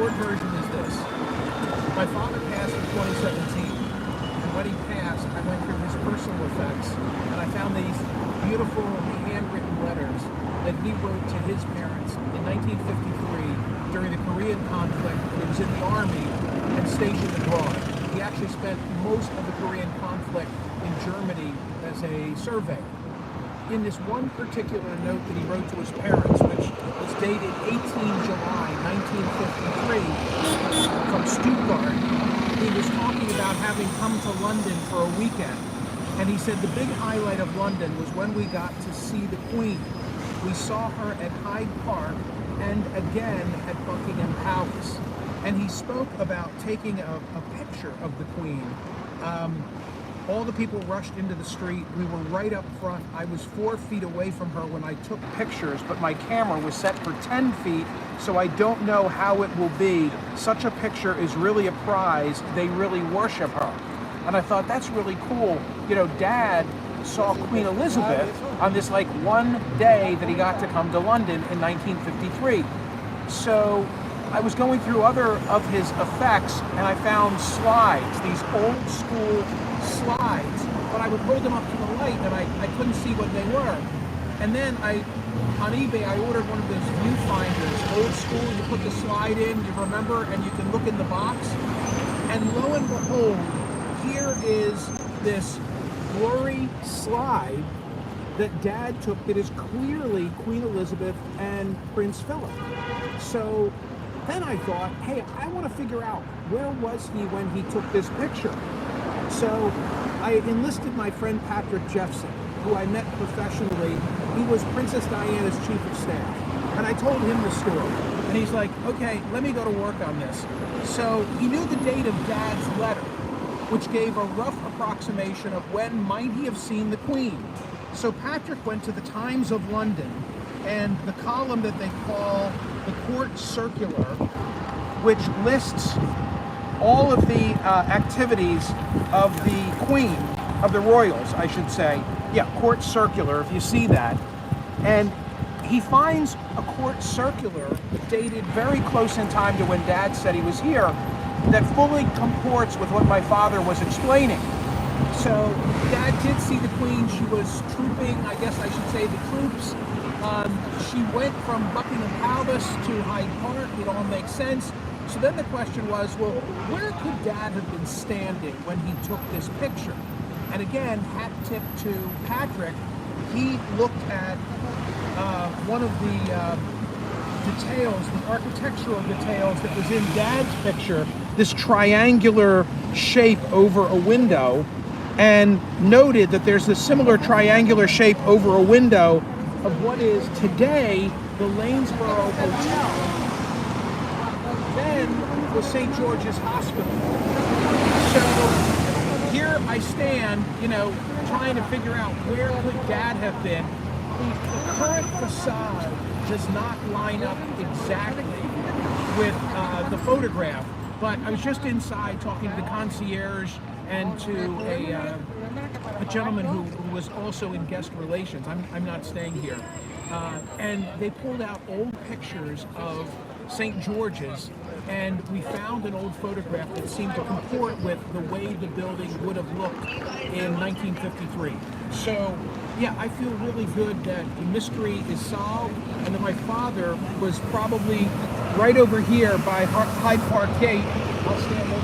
short version is this. My father passed in 2017, and when he passed, I went through his personal effects, and I found these beautiful handwritten letters that he wrote to his parents in 1953 during the Korean conflict. He was in the army and stationed abroad. He actually spent most of the Korean conflict in Germany as a surveyor. In this one particular note that he wrote to his parents, which was dated 18 July 1953 from Stuttgart, he was talking about having come to London for a weekend. And he said the big highlight of London was when we got to see the Queen. We saw her at Hyde Park and again at Buckingham Palace. And he spoke about taking a picture of the Queen. All the people rushed into the street. We were right up front. I was 4 feet away from her when I took pictures, but my camera was set for 10 feet, so I don't know how it will be. Such a picture is really a prize. They really worship her. And I thought, that's really cool. You know, Dad saw Queen Elizabeth on this like one day that he got to come to London in 1953. So I was going through other of his effects and I found slides, these old school slides, but I would hold them up to the light and I couldn't see what they were. And then on eBay, I ordered one of those viewfinders, old school. You put the slide in, you remember, and you can look in the box. And lo and behold, here is this blurry slide that Dad took that is clearly Queen Elizabeth and Prince Philip. So then I thought, hey, I want to figure out where was he when he took this picture. So I enlisted my friend Patrick Jeffson, who I met professionally. He was Princess Diana's chief of staff. And I told him the story. And he's like, okay, let me go to work on this. So he knew the date of Dad's letter, which gave a rough approximation of when might he have seen the Queen. So Patrick went to the Times of London, and the column that they call the Court Circular, which lists all of the activities of the Queen, of the royals, I should say. Yeah, Court Circular, if you see that. And he finds a Court Circular dated very close in time to when Dad said he was here that fully comports with what my father was explaining. So Dad did see the Queen. She was trooping, I guess I should say, the troops. She went from Buckingham Palace to Hyde Park. It all makes sense. So then the question was, well, where could Dad have been standing when he took this picture? And again, hat tip to Patrick, he looked at one of the details, the architectural details that was in Dad's picture, this triangular shape over a window, and noted that there's a similar triangular shape over a window of what is today the Lanesborough Hotel, then was St. George's Hospital. So here I stand, you know, trying to figure out where could Dad have been. The current facade does not line up exactly with the photograph, but I was just inside talking to the concierge and to a gentleman who was also in guest relations. I'm not staying here. And they pulled out old pictures of St. George's, and we found an old photograph that seemed to comport with the way the building would have looked in 1953. So, yeah, I feel really good that the mystery is solved, and that my father was probably right over here by Hyde Park Gate. I'll stand over